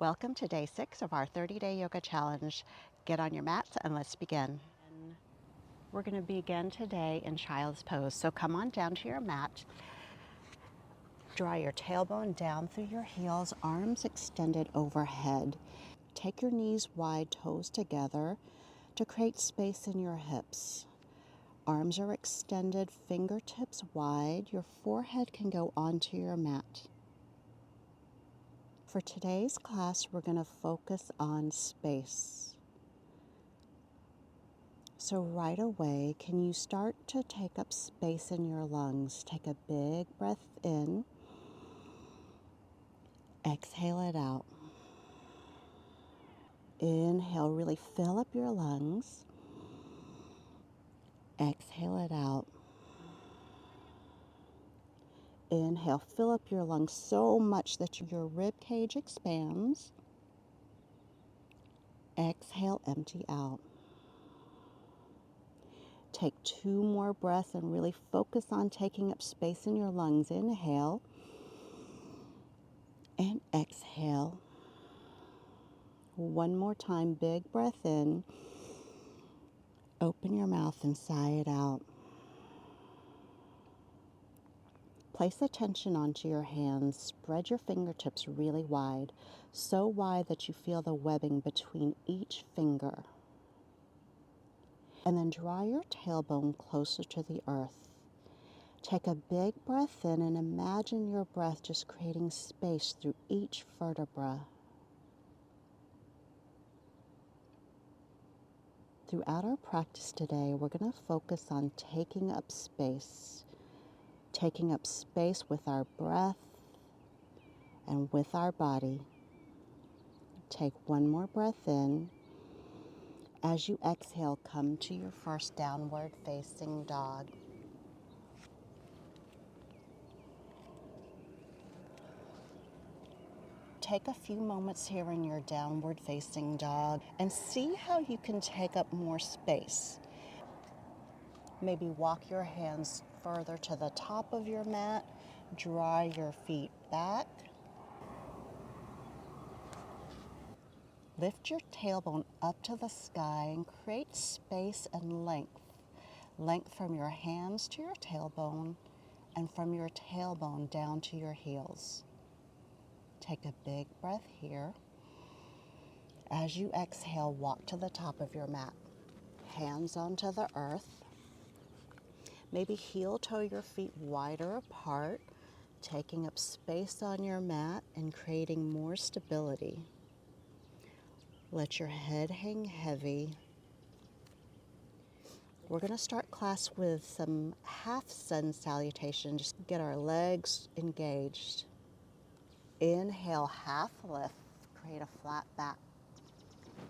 Welcome to day 6 of our 30-day yoga challenge. Get on your mats and let's begin. We're going to begin today in child's pose. So come on down to your mat. Draw your tailbone down through your heels, arms extended overhead. Take your knees wide, toes together to create space in your hips. Arms are extended, fingertips wide. Your forehead can go onto your mat. For today's class, we're going to focus on space. So right away, can you start to take up space in your lungs? Take a big breath in. Exhale it out. Inhale, really fill up your lungs. Exhale it out. Inhale, fill up your lungs so much that your rib cage expands. Exhale, empty out. Take 2 more breaths and really focus on taking up space in your lungs. Inhale and exhale. One more time, big breath in. Open your mouth and sigh it out. Place attention onto your hands. Spread your fingertips really wide, so wide that you feel the webbing between each finger. And then draw your tailbone closer to the earth. Take a big breath in and imagine your breath just creating space through each vertebra. Throughout our practice today, we're going to focus on taking up space with our breath and with our body. Take one more breath in. As you exhale, come to your first downward facing dog. Take a few moments here in your downward facing dog and see how you can take up more space. Maybe walk your hands further to the top of your mat. Draw your feet back. Lift your tailbone up to the sky and create space and length. Length from your hands to your tailbone and from your tailbone down to your heels. Take a big breath here. As you exhale, walk to the top of your mat. Hands onto the earth. Maybe heel toe your feet wider apart, taking up space on your mat and creating more stability. Let your head hang heavy. We're going to start class with some half sun salutation. Just get our legs engaged. Inhale, half lift, create a flat back.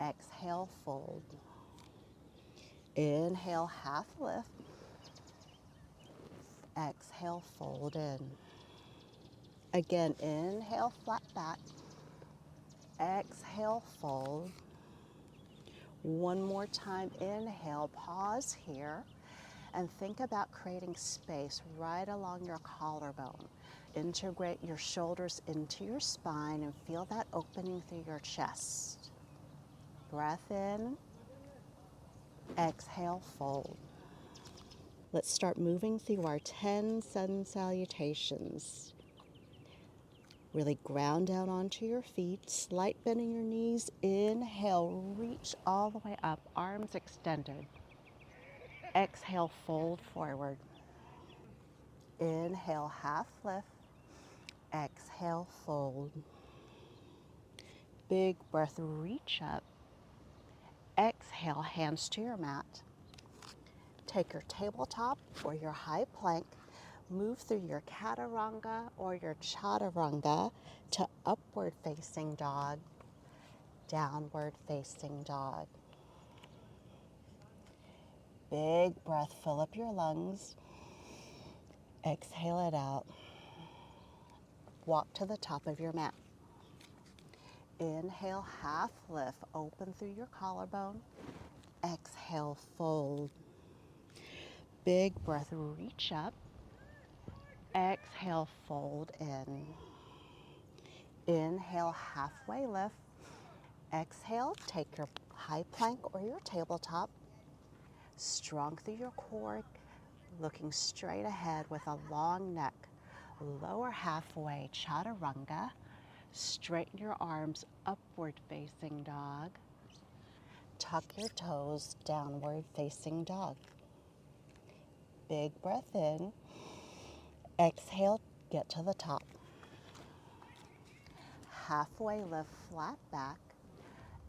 Exhale, fold. Inhale, half lift. Exhale, fold in. Again, inhale, flat back. Exhale, fold. One more time, inhale, pause here, and think about creating space right along your collarbone. Integrate your shoulders into your spine and feel that opening through your chest. Breath in, exhale, fold. Let's start moving through our 10 sun salutations. Really ground down onto your feet, slight bend in your knees. Inhale, reach all the way up, arms extended. Exhale, fold forward. Inhale, half lift. Exhale, fold. Big breath, reach up. Exhale, hands to your mat. Take your tabletop or your high plank. Move through your chaturanga or your chaturanga to upward facing dog, downward facing dog. Big breath, fill up your lungs. Exhale it out. Walk to the top of your mat. Inhale, half lift, open through your collarbone. Exhale, fold. Big breath, reach up. Exhale, fold in. Inhale, halfway lift. Exhale, take your high plank or your tabletop. Strong through your core, looking straight ahead with a long neck. Lower halfway, chaturanga. Straighten your arms, upward facing dog. Tuck your toes, downward facing dog. Big breath in. Exhale, get to the top. Halfway lift, flat back.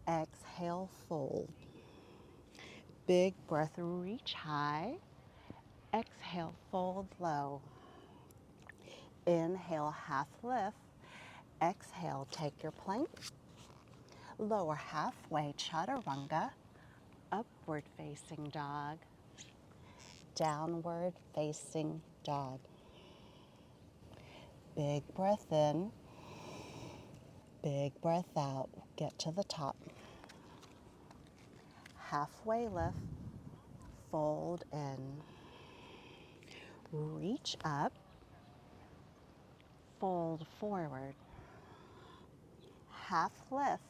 Exhale, fold. Big breath, reach high. Exhale, fold low. Inhale, half lift. Exhale, take your plank. Lower halfway, chaturanga. Upward facing dog. Downward facing dog. Big breath in. Big breath out. Get to the top. Halfway lift. Fold in. Reach up. Fold forward. Half lift.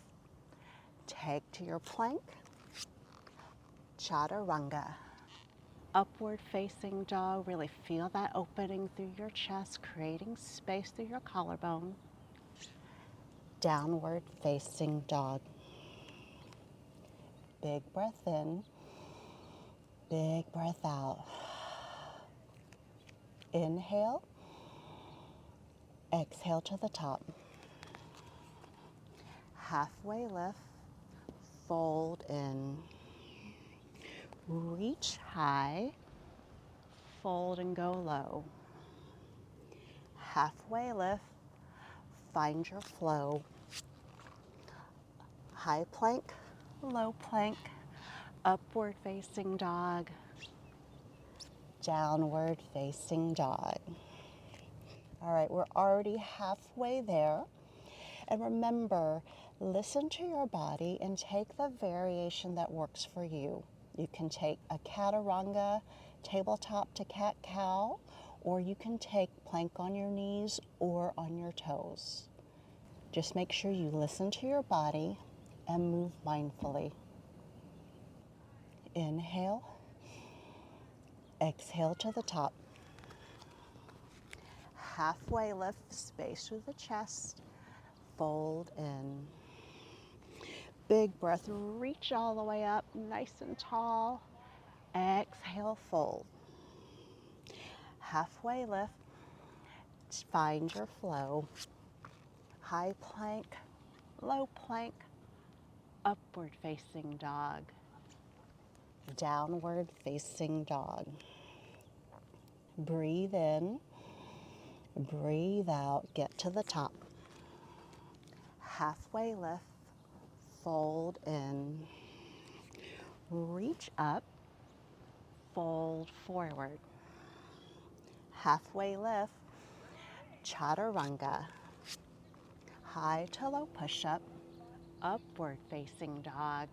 Take to your plank. Chaturanga. Upward facing dog. Really feel that opening through your chest, creating space through your collarbone. Downward facing dog. Big breath in. Big breath out. Inhale. Exhale to the top. Halfway lift. Fold in. Reach high. Fold and go low. Halfway lift. Find your flow. High plank, low plank, upward facing dog, downward facing dog. All right, we're already halfway there. And remember, listen to your body and take the variation that works for you. You can take a chaturanga, tabletop to cat-cow, or you can take plank on your knees or on your toes. Just make sure you listen to your body and move mindfully. Inhale. Exhale to the top. Halfway lift, space through the chest. Fold in. Big breath, reach all the way up, nice and tall. Exhale, fold. Halfway lift, find your flow. High plank, low plank, upward facing dog, downward facing dog. Breathe in, breathe out, get to the top. Halfway lift, fold in, reach up, fold forward. Halfway lift, chaturanga. High to low push-up, upward facing dog,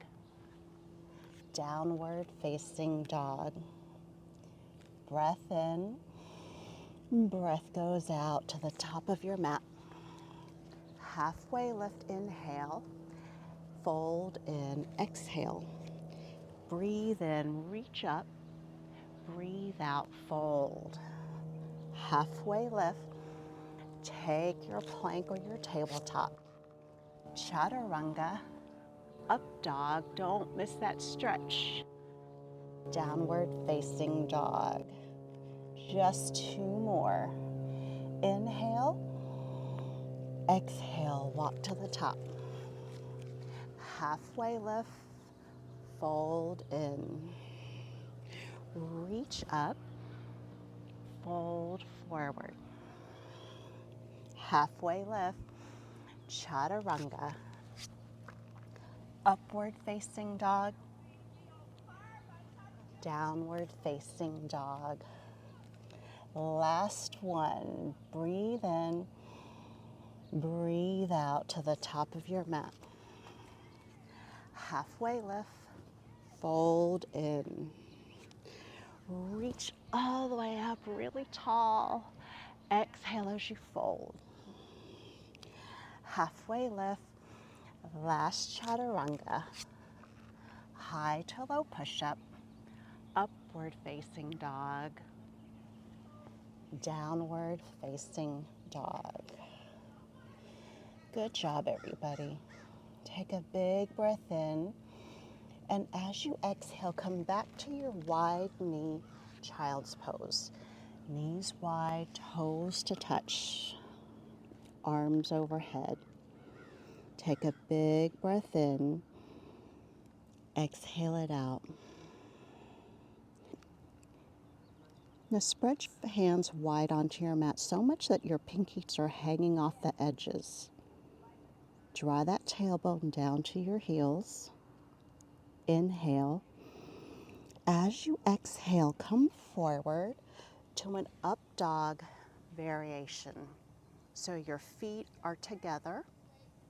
downward facing dog. Breath in, breath goes out to the top of your mat. Halfway lift, inhale, fold in, exhale. Breathe in, reach up, breathe out, fold. Halfway lift, take your plank or your tabletop. Chaturanga, up dog, don't miss that stretch. Downward facing dog. Just 2 more. Inhale, exhale, walk to the top. Halfway lift, fold in. Reach up, fold forward. Halfway lift, chaturanga. Upward facing dog, downward facing dog. Last one. Breathe in, breathe out to the top of your mat. Halfway lift, fold in. Reach all the way up really tall. Exhale as you fold. halfway lift, last chaturanga, high to low push-up, upward facing dog, downward facing dog. Good job, everybody. Take a big breath in, and as you exhale, come back to your wide knee child's pose. Knees wide, toes to touch, arms overhead. Take a big breath in, exhale it out. Now spread your hands wide onto your mat so much that your pinkies are hanging off the edges. Draw that tailbone down to your heels. Inhale. As you exhale, come forward to an up dog variation. So your feet are together,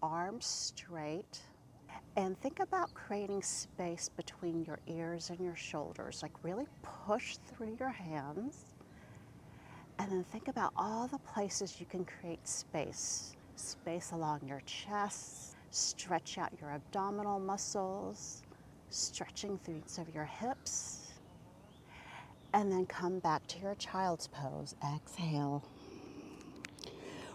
arms straight, and think about creating space between your ears and your shoulders. Like really push through your hands, and then think about all the places you can create space. Space along your chest, stretch out your abdominal muscles, stretching through each of your hips, and then come back to your child's pose. Exhale.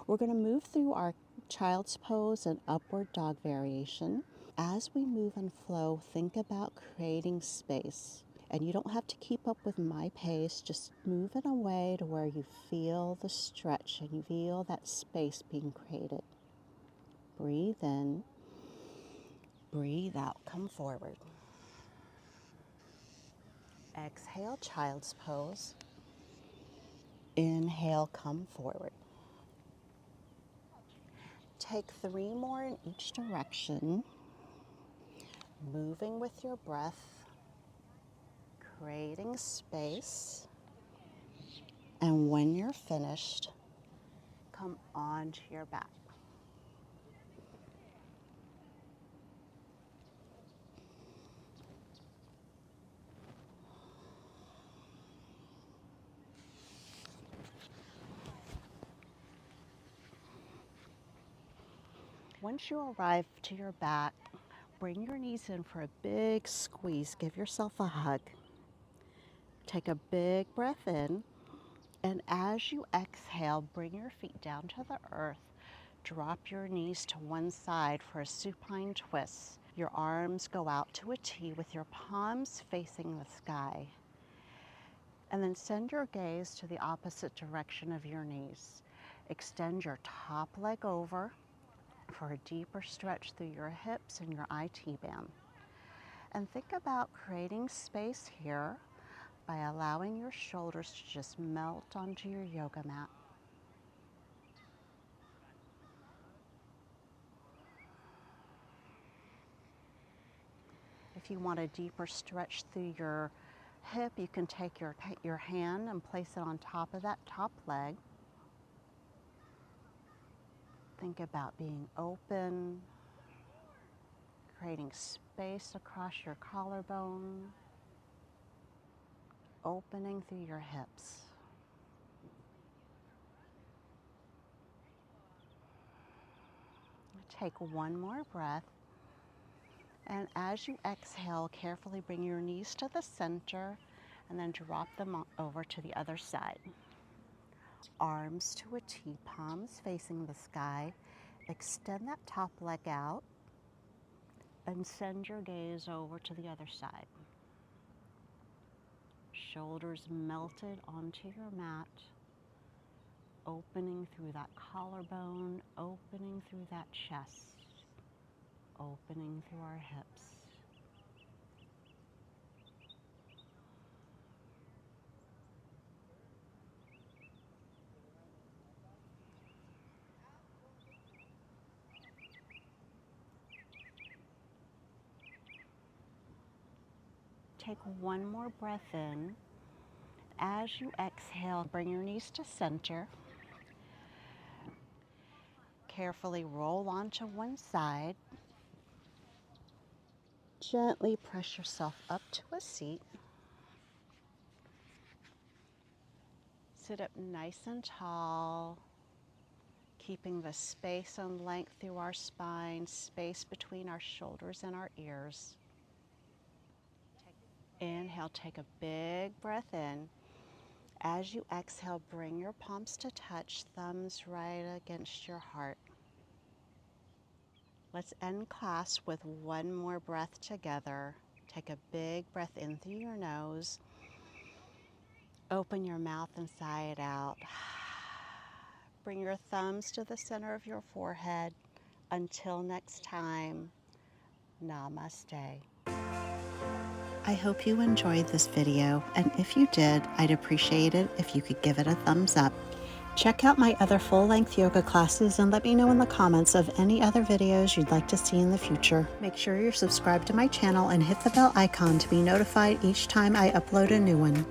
We're going to move through our child's pose and upward dog variation. As we move and flow, think about creating space. And you don't have to keep up with my pace, just move in a way to where you feel the stretch and you feel that space being created. Breathe in, breathe out, come forward. Exhale, child's pose. Inhale, come forward. Take 3 more in each direction, moving with your breath, creating space, and when you're finished, come onto your back. Once you arrive to your back, bring your knees in for a big squeeze. Give yourself a hug. Take a big breath in, and as you exhale, bring your feet down to the earth. Drop your knees to one side for a supine twist. Your arms go out to a T with your palms facing the sky. And then send your gaze to the opposite direction of your knees. Extend your top leg over for a deeper stretch through your hips and your IT band. And think about creating space here by allowing your shoulders to just melt onto your yoga mat. If you want a deeper stretch through your hip, you can take your hand and place it on top of that top leg. Think about being open, creating space across your collarbone, opening through your hips. Take one more breath, and as you exhale, carefully bring your knees to the center and then drop them over to the other side. Arms to a T, palms facing the sky. Extend that top leg out and send your gaze over to the other side. Shoulders melted onto your mat, opening through that collarbone, opening through that chest, opening through our hips. Take one more breath in. As you exhale, bring your knees to center. Carefully roll onto one side. Gently press yourself up to a seat. Sit up nice and tall. keeping the space and length through our spine, space between our shoulders and our ears. Inhale, take a big breath in. As you exhale, bring your palms to touch, thumbs right against your heart. Let's end class with one more breath together. Take a big breath in through your nose. Open your mouth and sigh it out. Bring your thumbs to the center of your forehead. Until next time, namaste. I hope you enjoyed this video, and if you did, I'd appreciate it if you could give it a thumbs up. Check out my other full-length yoga classes and let me know in the comments of any other videos you'd like to see in the future. Make sure you're subscribed to my channel and hit the bell icon to be notified each time I upload a new one.